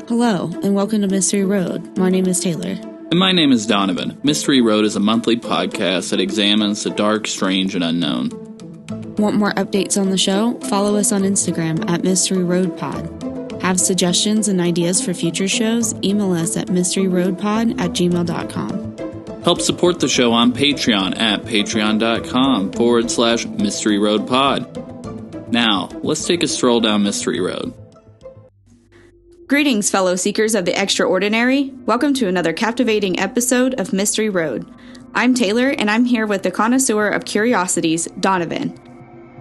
Hello, and welcome to Mystery Road. My name is Taylor. And my name is Donovan. Mystery Road is a monthly podcast that examines the dark, strange, and unknown. Want more updates on the show? Follow us on Instagram at Mystery Road Pod. Have suggestions and ideas for future shows? Email us at mysteryroadpod@gmail.com. Help support the show on Patreon at patreon.com/Mystery Road Pod. Now, let's take a stroll down Mystery Road. Greetings, fellow seekers of the extraordinary. Welcome to another captivating episode of Mystery Road. I'm Taylor, and I'm here with the connoisseur of curiosities, Donovan.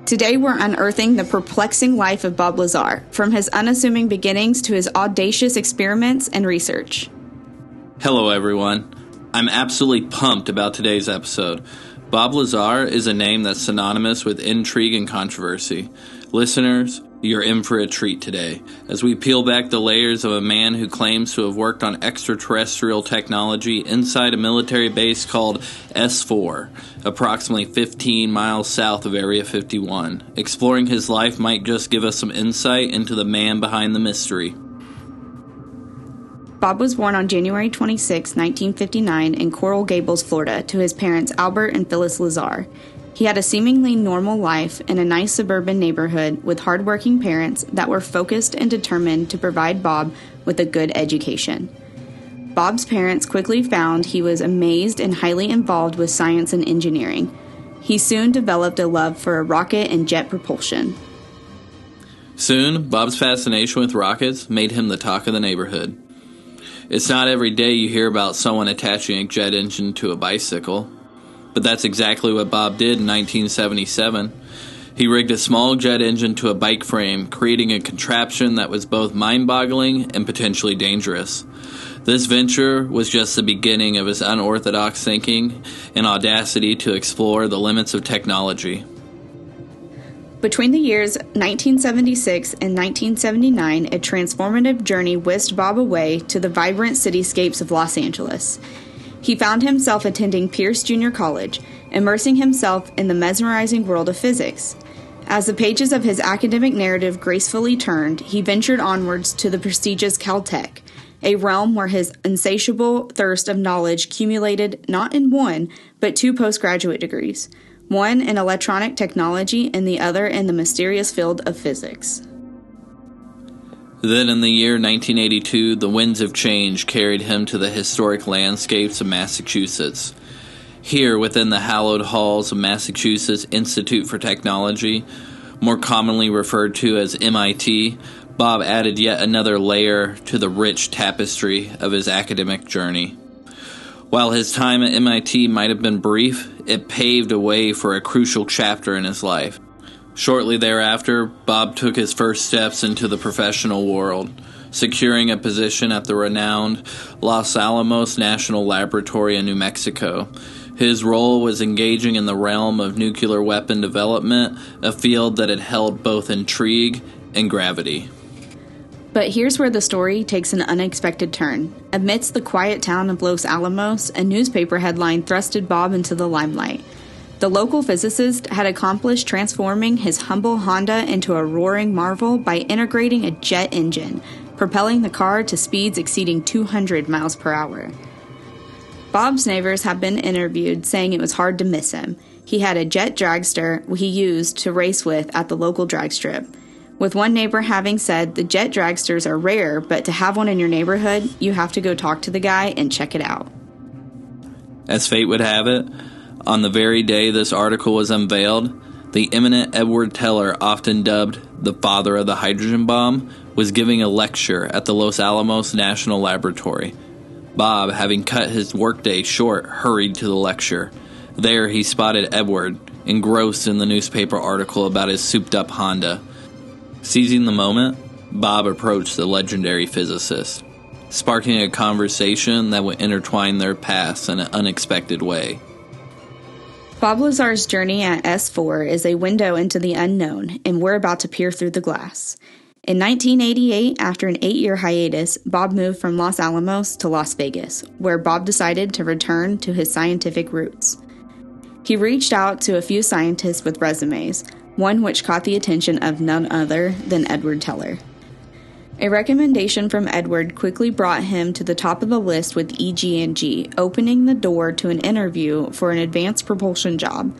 Today we're unearthing the perplexing life of Bob Lazar, from his unassuming beginnings to his audacious experiments and research. Hello, everyone. I'm absolutely pumped about today's episode. Bob Lazar is a name that's synonymous with intrigue and controversy. Listeners, you're in for a treat today, as we peel back the layers of a man who claims to have worked on extraterrestrial technology inside a military base called S4, approximately 15 miles south of Area 51. Exploring his life might just give us some insight into the man behind the mystery. Bob was born on January 26, 1959 in Coral Gables, Florida, to his parents Albert and Phyllis Lazar. He had a seemingly normal life in a nice suburban neighborhood with hardworking parents that were focused and determined to provide Bob with a good education. Bob's parents quickly found he was amazed and highly involved with science and engineering. He soon developed a love for rocket and jet propulsion. Soon, Bob's fascination with rockets made him the talk of the neighborhood. It's not every day you hear about someone attaching a jet engine to a bicycle. But that's exactly what Bob did in 1977. He rigged a small jet engine to a bike frame, creating a contraption that was both mind-boggling and potentially dangerous. This venture was just the beginning of his unorthodox thinking and audacity to explore the limits of technology. Between the years 1976 and 1979, a transformative journey whisked Bob away to the vibrant cityscapes of Los Angeles. He found himself attending Pierce Junior College, immersing himself in the mesmerizing world of physics. As the pages of his academic narrative gracefully turned, he ventured onwards to the prestigious Caltech, a realm where his insatiable thirst of knowledge accumulated not in one, but two postgraduate degrees, one in electronic technology and the other in the mysterious field of physics. Then in the year 1982, the winds of change carried him to the historic landscapes of Massachusetts. Here, within the hallowed halls of Massachusetts Institute for Technology, more commonly referred to as MIT, Bob added yet another layer to the rich tapestry of his academic journey. While his time at MIT might have been brief, it paved a way for a crucial chapter in his life. Shortly thereafter, Bob took his first steps into the professional world, securing a position at the renowned Los Alamos National Laboratory in New Mexico. His role was engaging in the realm of nuclear weapon development, a field that had held both intrigue and gravity. But here's where the story takes an unexpected turn. Amidst the quiet town of Los Alamos, a newspaper headline thrusted Bob into the limelight. The local physicist had accomplished transforming his humble Honda into a roaring marvel by integrating a jet engine, propelling the car to speeds exceeding 200 miles per hour. Bob's neighbors have been interviewed saying it was hard to miss him. He had a jet dragster he used to race with at the local drag strip. With one neighbor having said, "The jet dragsters are rare, but to have one in your neighborhood, you have to go talk to the guy and check it out." As fate would have it, on the very day this article was unveiled, the eminent Edward Teller, often dubbed the father of the hydrogen bomb, was giving a lecture at the Los Alamos National Laboratory. Bob, having cut his workday short, hurried to the lecture. There he spotted Edward, engrossed in the newspaper article about his souped-up Honda. Seizing the moment, Bob approached the legendary physicist, sparking a conversation that would intertwine their paths in an unexpected way. Bob Lazar's journey at S4 is a window into the unknown, and we're about to peer through the glass. In 1988, after an 8-year hiatus, Bob moved from Los Alamos to Las Vegas, where Bob decided to return to his scientific roots. He reached out to a few scientists with resumes, one which caught the attention of none other than Edward Teller. A recommendation from Edward quickly brought him to the top of the list with EG&G, opening the door to an interview for an advanced propulsion job.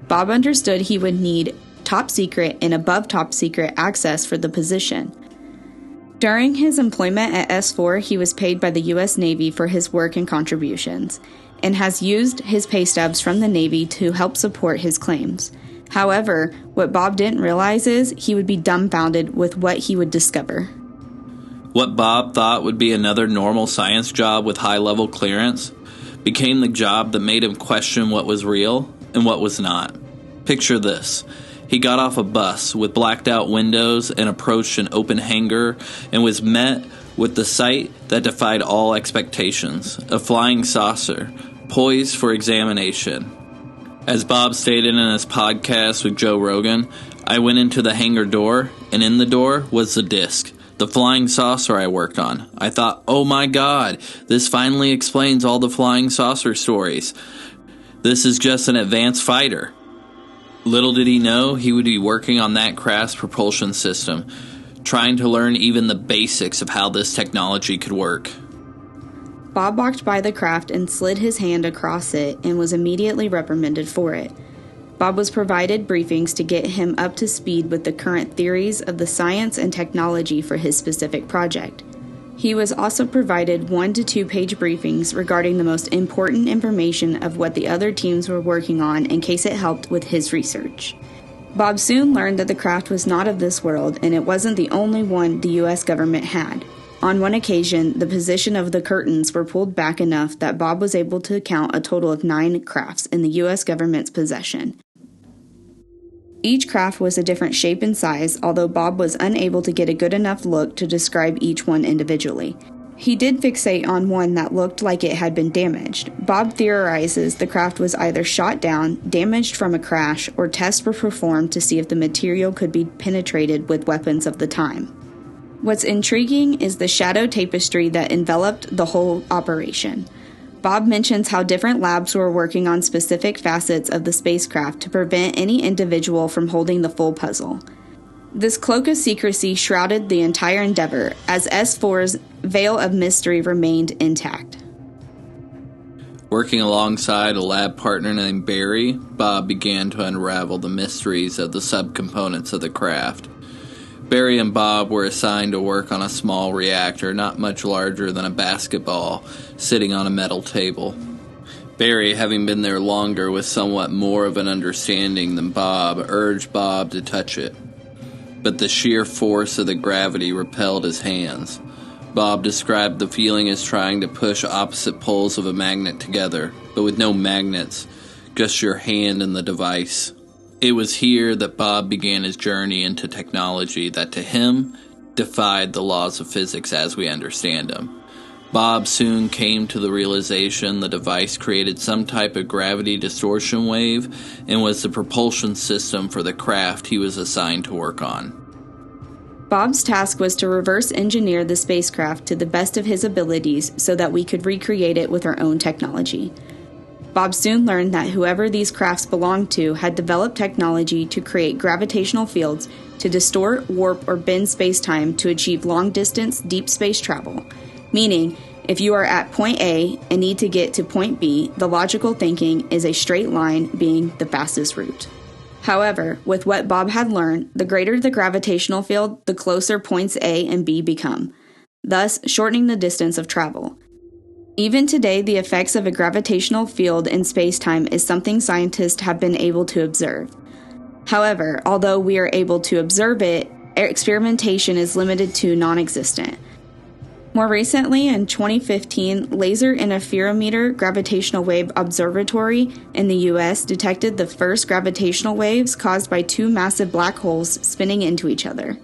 Bob understood he would need top secret and above top secret access for the position. During his employment at S4, he was paid by the U.S. Navy for his work and contributions, and has used his pay stubs from the Navy to help support his claims. However, what Bob didn't realize is he would be dumbfounded with what he would discover. What Bob thought would be another normal science job with high-level clearance became the job that made him question what was real and what was not. Picture this. He got off a bus with blacked-out windows and approached an open hangar and was met with the sight that defied all expectations, a flying saucer, poised for examination. As Bob stated in his podcast with Joe Rogan, I went into the hangar door, and in the door was the disc, the flying saucer I worked on. I thought, oh my god, this finally explains all the flying saucer stories. This is just an advanced fighter. Little did he know he would be working on that craft's propulsion system, trying to learn even the basics of how this technology could work. Bob walked by the craft and slid his hand across it and was immediately reprimanded for it. Bob was provided briefings to get him up to speed with the current theories of the science and technology for his specific project. He was also provided 1 to 2 page briefings regarding the most important information of what the other teams were working on in case it helped with his research. Bob soon learned that the craft was not of this world, and it wasn't the only one the U.S. government had. On one occasion, the position of the curtains were pulled back enough that Bob was able to count a total of 9 crafts in the U.S. government's possession. Each craft was a different shape and size, although Bob was unable to get a good enough look to describe each one individually. He did fixate on one that looked like it had been damaged. Bob theorizes the craft was either shot down, damaged from a crash, or tests were performed to see if the material could be penetrated with weapons of the time. What's intriguing is the shadow tapestry that enveloped the whole operation. Bob mentions how different labs were working on specific facets of the spacecraft to prevent any individual from holding the full puzzle. This cloak of secrecy shrouded the entire endeavor, as S4's veil of mystery remained intact. Working alongside a lab partner named Barry, Bob began to unravel the mysteries of the subcomponents of the craft. Barry and Bob were assigned to work on a small reactor not much larger than a basketball, sitting on a metal table. Barry, having been there longer with somewhat more of an understanding than Bob, urged Bob to touch it. But the sheer force of the gravity repelled his hands. Bob described the feeling as trying to push opposite poles of a magnet together, but with no magnets, just your hand and the device. It was here that Bob began his journey into technology that to him defied the laws of physics as we understand them. Bob soon came to the realization the device created some type of gravity distortion wave and was the propulsion system for the craft he was assigned to work on. Bob's task was to reverse engineer the spacecraft to the best of his abilities so that we could recreate it with our own technology. Bob soon learned that whoever these crafts belonged to had developed technology to create gravitational fields to distort, warp, or bend space-time to achieve long-distance, deep space travel. Meaning, if you are at point A and need to get to point B, the logical thinking is a straight line being the fastest route. However, with what Bob had learned, the greater the gravitational field, the closer points A and B become, thus shortening the distance of travel. Even today, the effects of a gravitational field in space-time is something scientists have been able to observe. However, although we are able to observe it, experimentation is limited to non-existent. More recently, in 2015, Laser Interferometer Gravitational Wave Observatory in the U.S. detected the first gravitational waves caused by 2 massive black holes spinning into each other.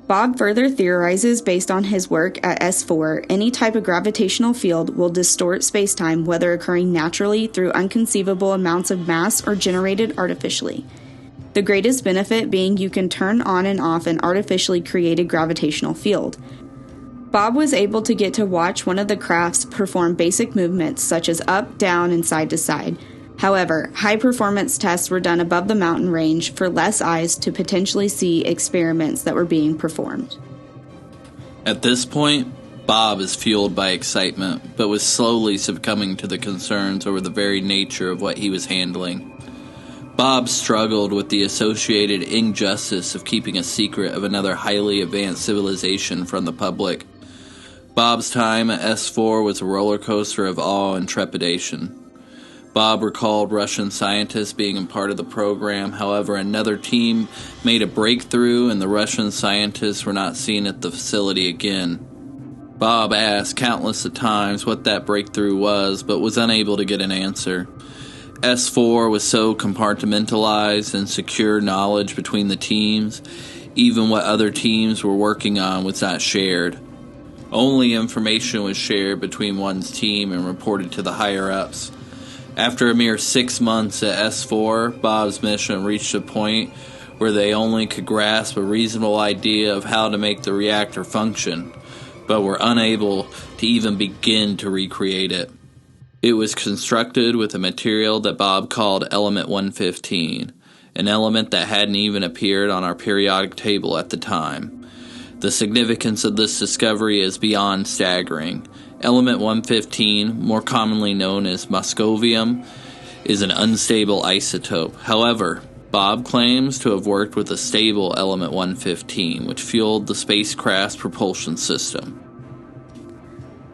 Bob further theorizes based on his work at S4, any type of gravitational field will distort spacetime, whether occurring naturally through unconceivable amounts of mass or generated artificially. The greatest benefit being you can turn on and off an artificially created gravitational field. Bob was able to get to watch one of the crafts perform basic movements such as up, down, and side to side. However, high-performance tests were done above the mountain range for less eyes to potentially see experiments that were being performed. At this point, Bob is fueled by excitement, but was slowly succumbing to the concerns over the very nature of what he was handling. Bob struggled with the associated injustice of keeping a secret of another highly advanced civilization from the public. Bob's time at S4 was a roller coaster of awe and trepidation. Bob recalled Russian scientists being a part of the program. However, another team made a breakthrough and the Russian scientists were not seen at the facility again. Bob asked countless of times what that breakthrough was, but was unable to get an answer. S4 was so compartmentalized and secure knowledge between the teams, even what other teams were working on was not shared. Only information was shared between one's team and reported to the higher-ups. After a mere 6 months at S4, Bob's mission reached a point where they only could grasp a reasonable idea of how to make the reactor function, but were unable to even begin to recreate it. It was constructed with a material that Bob called Element 115, an element that hadn't even appeared on our periodic table at the time. The significance of this discovery is beyond staggering. Element 115, more commonly known as moscovium, is an unstable isotope. However, Bob claims to have worked with a stable element 115, which fueled the spacecraft's propulsion system.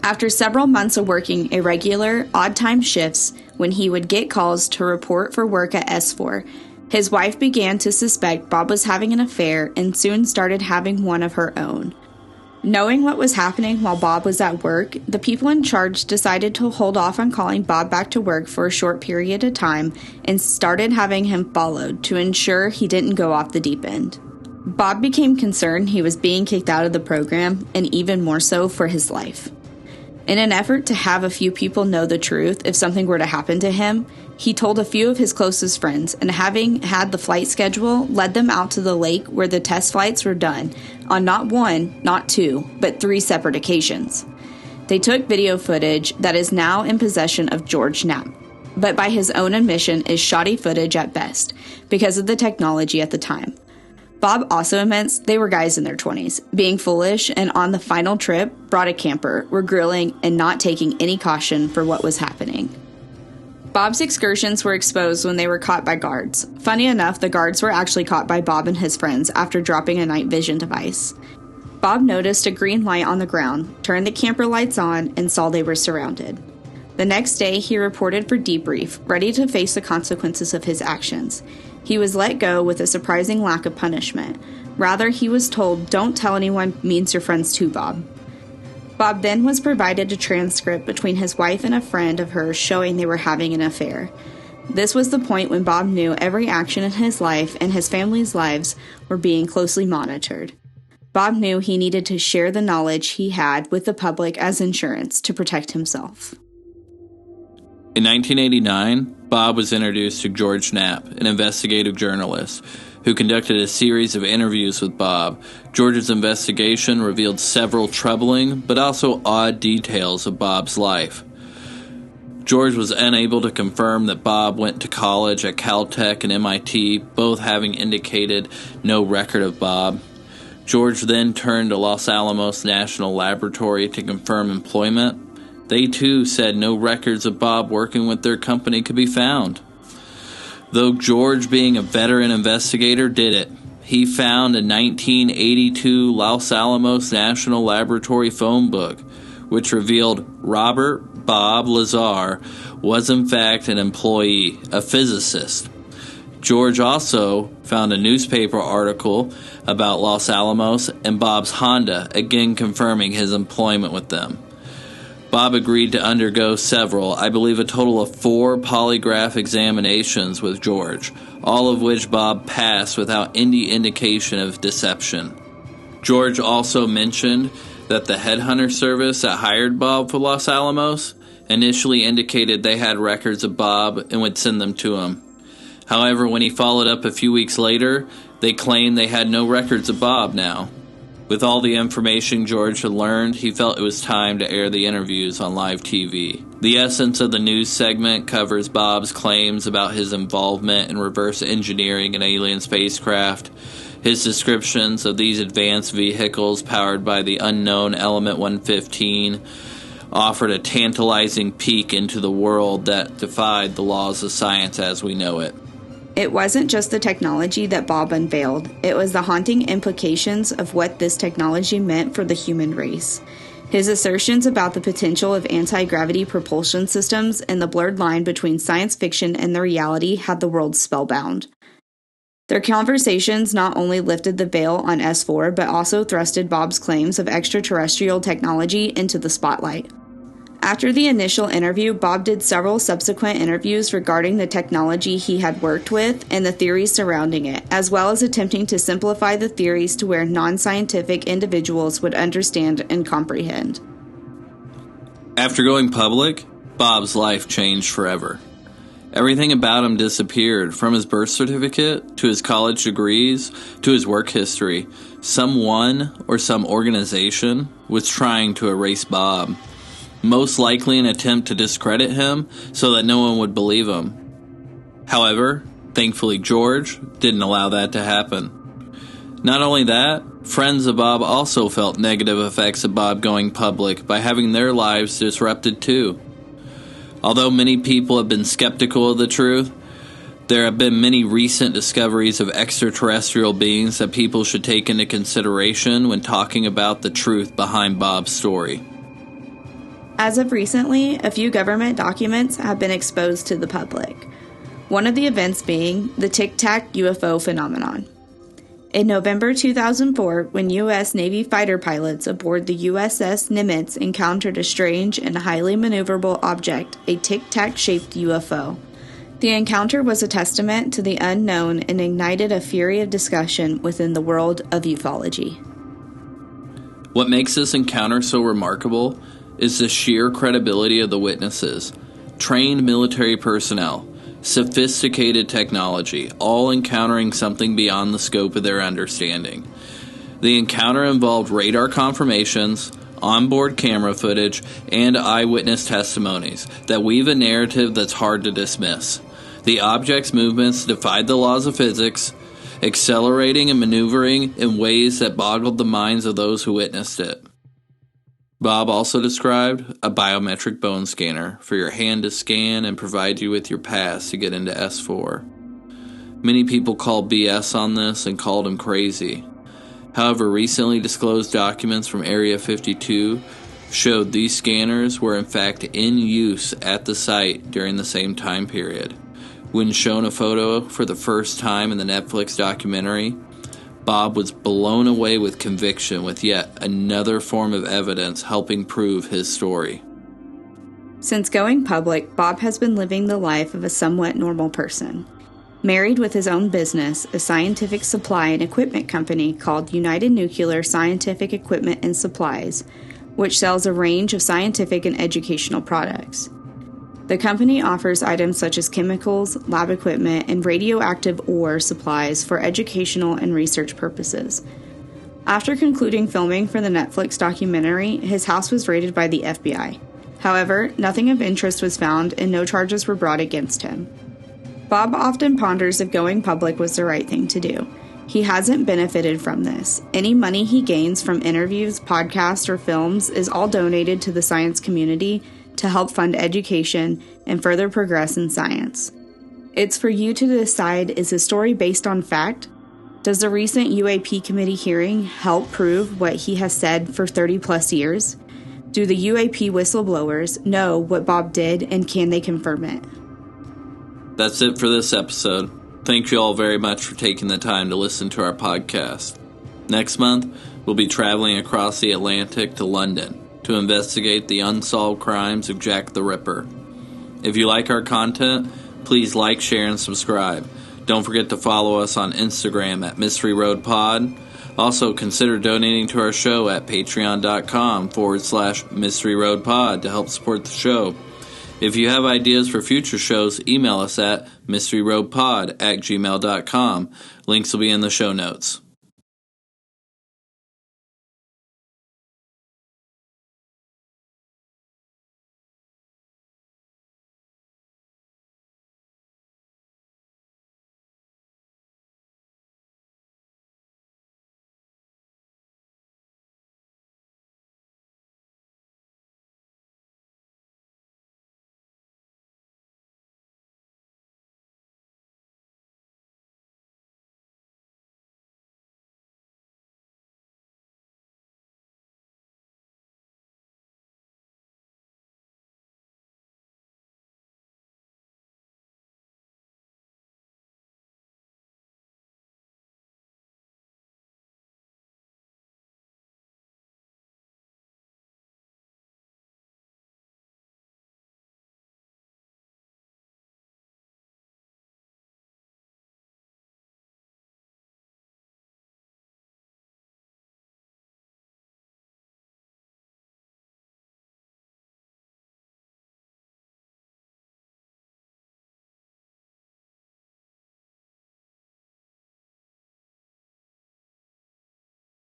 After several months of working irregular, odd-time shifts, when he would get calls to report for work at S4, his wife began to suspect Bob was having an affair and soon started having one of her own. Knowing what was happening while Bob was at work, the people in charge decided to hold off on calling Bob back to work for a short period of time and started having him followed to ensure he didn't go off the deep end. Bob became concerned he was being kicked out of the program, and even more so for his life. In an effort to have a few people know the truth if something were to happen to him, he told a few of his closest friends, and having had the flight schedule, led them out to the lake where the test flights were done, on not one, not two, but 3 separate occasions. They took video footage that is now in possession of George Knapp, but by his own admission is shoddy footage at best, because of the technology at the time. Bob also admits they were guys in their 20s, being foolish, and on the final trip, brought a camper, were grilling, and not taking any caution for what was happening. Bob's excursions were exposed when they were caught by guards. Funny enough, the guards were actually caught by Bob and his friends after dropping a night vision device. Bob noticed a green light on the ground, turned the camper lights on, and saw they were surrounded. The next day, he reported for debrief, ready to face the consequences of his actions. He was let go with a surprising lack of punishment. Rather, he was told, "Don't tell anyone means your friends too, Bob." Bob then was provided a transcript between his wife and a friend of hers showing they were having an affair. This was the point when Bob knew every action in his life and his family's lives were being closely monitored. Bob knew he needed to share the knowledge he had with the public as insurance to protect himself. In 1989, Bob was introduced to George Knapp, an investigative journalist, who conducted a series of interviews with Bob. George's investigation revealed several troubling but also odd details of Bob's life. George was unable to confirm that Bob went to college at Caltech and MIT, both having indicated no record of Bob. George then turned to Los Alamos National Laboratory to confirm employment. They too said no records of Bob working with their company could be found. Though George, being a veteran investigator, did it. He found a 1982 Los Alamos National Laboratory phone book, which revealed Robert Bob Lazar was in fact an employee, a physicist. George also found a newspaper article about Los Alamos and Bob's Honda, again confirming his employment with them. Bob agreed to undergo several, I believe a total of 4 polygraph examinations with George, all of which Bob passed without any indication of deception. George also mentioned that the headhunter service that hired Bob for Los Alamos initially indicated they had records of Bob and would send them to him. However, when he followed up a few weeks later, they claimed they had no records of Bob now. With all the information George had learned, he felt it was time to air the interviews on live TV. The essence of the news segment covers Bob's claims about his involvement in reverse engineering an alien spacecraft. His descriptions of these advanced vehicles powered by the unknown Element 115 offered a tantalizing peek into the world that defied the laws of science as we know it. It wasn't just the technology that Bob unveiled. It was the haunting implications of what this technology meant for the human race. His assertions about the potential of anti-gravity propulsion systems and the blurred line between science fiction and the reality had the world spellbound. Their conversations not only lifted the veil on S4, but also thrusted Bob's claims of extraterrestrial technology into the spotlight. After the initial interview, Bob did several subsequent interviews regarding the technology he had worked with and the theories surrounding it, as well as attempting to simplify the theories to where non-scientific individuals would understand and comprehend. After going public, Bob's life changed forever. Everything about him disappeared, from his birth certificate, to his college degrees, to his work history. Someone or some organization was trying to erase Bob. Most likely an attempt to discredit him so that no one would believe him. However, thankfully George didn't allow that to happen. Not only that, friends of Bob also felt negative effects of Bob going public by having their lives disrupted too. Although many people have been skeptical of the truth, there have been many recent discoveries of extraterrestrial beings that people should take into consideration when talking about the truth behind Bob's story. As of recently, a few government documents have been exposed to the public. One of the events being the Tic Tac UFO phenomenon. In November 2004, when U.S. Navy fighter pilots aboard the USS Nimitz encountered a strange and highly maneuverable object, a Tic Tac-shaped UFO. The encounter was a testament to the unknown and ignited a fury of discussion within the world of ufology. What makes this encounter so remarkable is the sheer credibility of the witnesses. Trained military personnel, sophisticated technology, all encountering something beyond the scope of their understanding. The encounter involved radar confirmations, onboard camera footage, and eyewitness testimonies that weave a narrative that's hard to dismiss. The object's movements defied the laws of physics, accelerating and maneuvering in ways that boggled the minds of those who witnessed it. Bob also described a biometric bone scanner for your hand to scan and provide you with your pass to get into S4. Many people called BS on this and called him crazy. However, recently disclosed documents from Area 52 showed these scanners were in fact in use at the site during the same time period. When shown a photo for the first time in the Netflix documentary, Bob was blown away with conviction with yet another form of evidence helping prove his story. Since going public, Bob has been living the life of a somewhat normal person. Married with his own business, a scientific supply and equipment company called United Nuclear Scientific Equipment and Supplies, which sells a range of scientific and educational products. The company offers items such as chemicals, lab equipment, and radioactive ore supplies for educational and research purposes. After concluding filming for the Netflix documentary, his house was raided by the FBI. However, nothing of interest was found and no charges were brought against him. Bob often ponders if going public was the right thing to do. He hasn't benefited from this. Any money he gains from interviews, podcasts, or films is all donated to the science community to help fund education and further progress in science. It's for you to decide, is his story based on fact? Does the recent UAP committee hearing help prove what he has said for 30 plus years? Do the UAP whistleblowers know what Bob did, and can they confirm it? That's it for this episode. Thank you all very much for taking the time to listen to our podcast. Next month, we'll be traveling across the Atlantic to London to investigate the unsolved crimes of Jack the Ripper. If you like our content, please like, share, and subscribe. Don't forget to follow us on Instagram at Mystery Road Pod. Also, consider donating to our show at patreon.com/Mystery Road Pod to help support the show. If you have ideas for future shows, email us at mysteryroadpod@gmail.com. Links will be in the show notes.